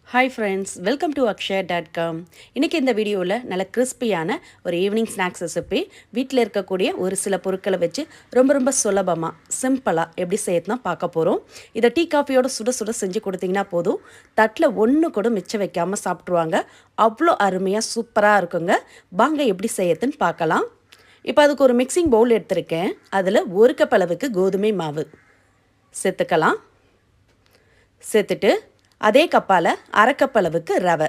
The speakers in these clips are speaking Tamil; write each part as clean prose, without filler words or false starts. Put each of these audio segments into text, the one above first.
Hi friends, welcome to akshaya.com. இன்றைக்கி இந்த வீடியோவில் நல்ல கிறிஸ்பியான ஒரு ஈவினிங் ஸ்நாக்ஸ் ரெசிபி வீட்டில் இருக்கக்கூடிய ஒரு சில பொருட்களை வச்சு ரொம்ப சுலபமாக சிம்பிளாக எப்படி செய்யறதுனா பார்க்க போகிறோம். இதை டீ காஃபியோட சுட சுட செஞ்சு கொடுத்தீங்கன்னா போதும், தட்டில் ஒன்று கூட மிச்சம் வைக்காமல் சாப்பிட்ருவாங்க. அவ்வளோ அருமையாக சூப்பராக இருக்குங்க. வாங்க எப்படி செய்யறதுன்னு பார்க்கலாம். இப்போ அதுக்கு ஒரு மிக்சிங் பவுல் எடுத்திருக்கேன். அதில் ஒரு கப் அளவுக்கு கோதுமை மாவு சேர்த்துக்கலாம். சேர்த்துட்டு அதே கப்பால் அரை கப் அளவுக்கு ரவை,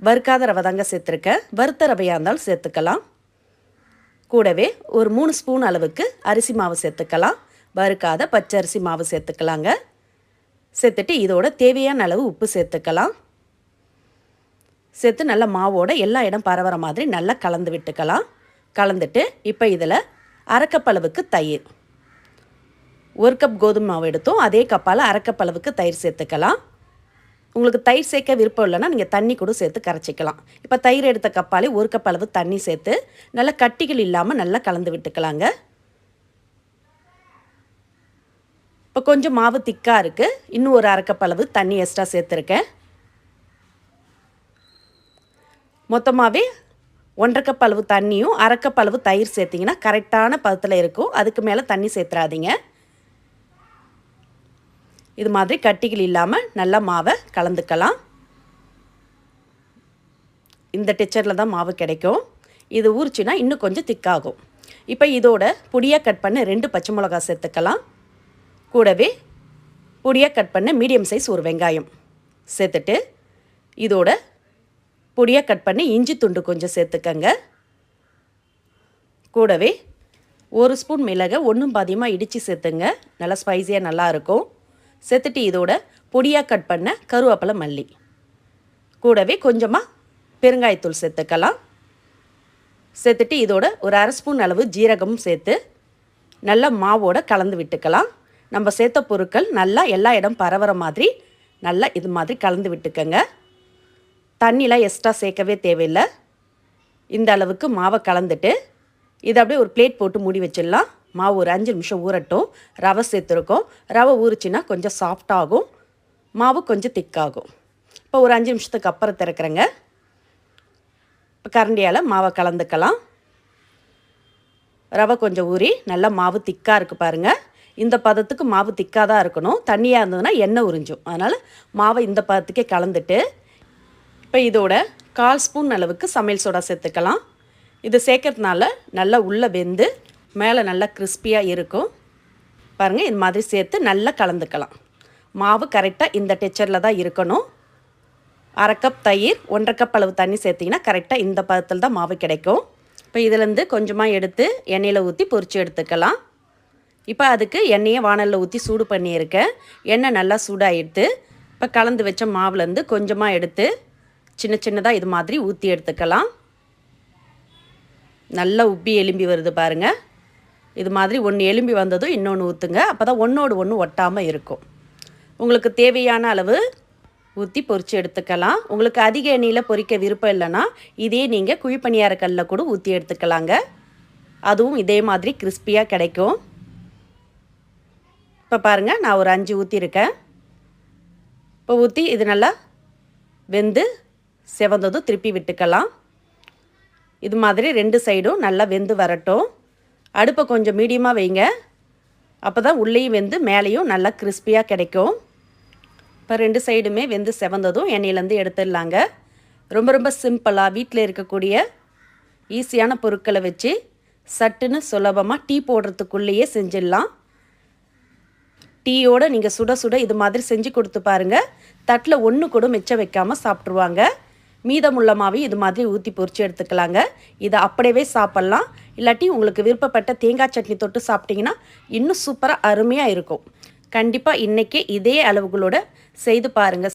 வறுக்காத ரவை தாங்க சேர்த்துருக்கேன். வறுத்த ரவையாக இருந்தாலும் சேர்த்துக்கலாம். கூடவே ஒரு 3 ஸ்பூன் அளவுக்கு அரிசி மாவு சேர்த்துக்கலாம். வறுக்காத பச்சரிசி மாவு சேர்த்துக்கலாங்க. சேர்த்துட்டு இதோட தேவையான அளவு உப்பு சேர்த்துக்கலாம். சேர்த்து நல்லா மாவோட எல்லா இடம் பரவற மாதிரி நல்லா கலந்து விட்டுக்கலாம். கலந்துட்டு இப்போ இதில் அரை கப் அளவுக்கு தயிர், ஒரு கப் கோதுமை மாவு எடுத்தோம், அதே கப்பால் அரை கப் அளவுக்கு தயிர் சேர்த்துக்கலாம். உங்களுக்கு தயிர் சேர்க்க விருப்பம் இல்லைன்னா நீங்கள் தண்ணி கூட சேர்த்து கரைச்சிக்கலாம். இப்போ தயிர் எடுத்த கப்பாலே ஒரு கப் அளவு தண்ணி சேர்த்து நல்லா கட்டிகள் இல்லாமல் நல்லா கலந்து விட்டுக்கலாங்க. இப்போ கொஞ்சம் மாவு திக்காக இருக்குது. இன்னும் ஒரு அரை கப் அளவு தண்ணி எக்ஸ்ட்ரா சேர்த்துருக்கேன். மொத்தமாகவே 1.5 கப் அளவு தண்ணியும் அரை கப் அளவு தயிர் சேர்த்திங்கன்னா கரெக்டான பதத்தில் இருக்கும். அதுக்கு மேலே தண்ணி சேர்த்துறாதீங்க. இது மாதிரி கட்டிகள் இல்லாமல் நல்லா மாவை கலந்துக்கலாம். இந்த டெக்ஸ்சரில் தான் மாவு கிடைக்கும். இது ஊறிச்சுன்னா இன்னும் கொஞ்சம் திக்காகும். இப்போ இதோட பொடியாக கட் பண்ண 2 பச்சை மிளகாய் சேர்த்துக்கலாம். கூடவே பொடியாக கட் பண்ண மீடியம் சைஸ் ஒரு வெங்காயம் சேர்த்துட்டு இதோட பொடியாக கட் பண்ணி இஞ்சி துண்டு கொஞ்சம் சேர்த்துக்கங்க. கூடவே ஒரு ஸ்பூன் மிளகை ஒன்றும் பாதியமாக இடித்து சேர்த்துங்க. நல்லா ஸ்பைஸியாக நல்லாயிருக்கும். சேர்த்துட்டு இதோட பொடியாக கட் பண்ண கருவேப்பிலை, மல்லி, கூடவே கொஞ்சமாக பெருங்காயத்தூள் சேர்த்துக்கலாம். சேர்த்துட்டு இதோட ஒரு அரை ஸ்பூன் அளவு ஜீரகமும் சேர்த்து நல்லா மாவோட கலந்து விட்டுக்கலாம். நம்ம சேர்த்த பொருட்கள் நல்லா எல்லா இடம் பரவற மாதிரி நல்லா இது மாதிரி கலந்து விட்டுக்கங்க. தண்ணிலாம் எக்ஸ்ட்ரா சேர்க்கவே தேவையில்லை. இந்த அளவுக்கு மாவை கலந்துட்டு இதை அப்படியே ஒரு பிளேட் போட்டு மூடி வச்சிடலாம். மாவு ஒரு 5 நிமிஷம் ஊறட்டும். ரவை சேர்த்துருக்கோம். ரவை ஊறிச்சின்னா கொஞ்சம் சாஃப்டாகும், மாவு கொஞ்சம் திக்காகும். இப்போ ஒரு 5 நிமிஷத்துக்கு அப்புறம் திறக்கிறேங்க. இப்போ கரண்டியால் மாவை கலந்துக்கலாம். ரவை கொஞ்சம் ஊறி நல்லா மாவு திக்காக இருக்குது பாருங்கள். இந்த பதத்துக்கு மாவு திக்காக தான் இருக்கணும். தண்ணியாக இருந்ததுன்னா எண்ணெய் உறிஞ்சும். அதனால் மாவை இந்த பதத்துக்கே கலந்துட்டு இப்போ இதோட 1/4 ஸ்பூன் அளவுக்கு சமையல் சோடா சேர்த்துக்கலாம். இது சேர்க்கறதுனால நல்லா உள்ளே வெந்து மேலே நல்லா கிறிஸ்பியாக இருக்கும் பாருங்கள். இது மாதிரி சேர்த்து நல்லா கலந்துக்கலாம். மாவு கரெக்டாக இந்த டெக்ஸ்சரில் தான் இருக்கணும். அரை கப் தயிர், 1.5 கப் அளவு தண்ணி சேர்த்திங்கன்னா கரெக்டாக இந்த பதத்தில் தான் மாவு கிடைக்கும். இப்போ இதிலேருந்து கொஞ்சமாக எடுத்து எண்ணெயில் ஊற்றி பொரித்து எடுத்துக்கலாம். இப்போ அதுக்கு எண்ணெயை வானலில் ஊற்றி சூடு பண்ணியிருக்கேன். எண்ணெய் நல்லா சூடாகிடுத்து. இப்போ கலந்து வச்ச மாவுலேருந்து கொஞ்சமாக எடுத்து சின்னதாக இது மாதிரி ஊற்றி எடுத்துக்கலாம். நல்லா உப்பி எலும்பி வருது பாருங்கள். இது மாதிரி ஒன்று எலும்பி வந்ததும் இன்னொன்று ஊற்றுங்க. அப்போ தான் ஒன்றோடு ஒன்று ஒட்டாமல் இருக்கும். உங்களுக்கு தேவையான அளவு ஊற்றி பொரித்து எடுத்துக்கலாம். உங்களுக்கு அதிக எண்ணெயில் பொரிக்க விருப்பம் இல்லைன்னா இதே நீங்கள் குழிப்பணியார கல்லில் கூட ஊற்றி எடுத்துக்கலாங்க. அதுவும் இதே மாதிரி கிறிஸ்பியாக கிடைக்கும். இப்போ பாருங்கள், நான் ஒரு 5 ஊற்றிருக்கேன். இப்போ ஊற்றி இது நல்லா வெந்து செவந்ததும் திருப்பி விட்டுக்கலாம். இது மாதிரி 2 சைடும் நல்லா வெந்து வரட்டும். அடுப்பை கொஞ்சம் மீடியமாக வைங்க. அப்போ தான் உள்ளேயும் வெந்து மேலேயும் நல்லா கிறிஸ்பியாக கிடைக்கும். இப்போ 2 சைடுமே வெந்து செவந்ததும் எண்ணெயிலேருந்து எடுத்துடலாங்க. ரொம்ப சிம்பிளாக வீட்டில் இருக்கக்கூடிய ஈஸியான பொருட்களை வச்சு சட்டுன்னு சுலபமாக டீ போடுறதுக்குள்ளேயே செஞ்சிடலாம். டீயோடு நீங்கள் சுட சுட இது மாதிரி செஞ்சு கொடுத்து பாருங்கள். தட்டில் ஒன்று கூட மிச்சம் வைக்காமல் சாப்பிட்ருவாங்க. மீதமுள்ள மாவையும் இது மாதிரி ஊற்றி பொரித்து எடுத்துக்கலாங்க. இதை அப்படியே சாப்பிட்லாம். இல்லாட்டி உங்களுக்கு விருப்பப்பட்ட தேங்காய் சட்னி தொட்டு சாப்பிட்டிங்கன்னா இன்னும் சூப்பராக அருமையாக இருக்கும். கண்டிப்பாக இன்றைக்கே இதே அளவுகளோடு செய்து பாருங்கள்.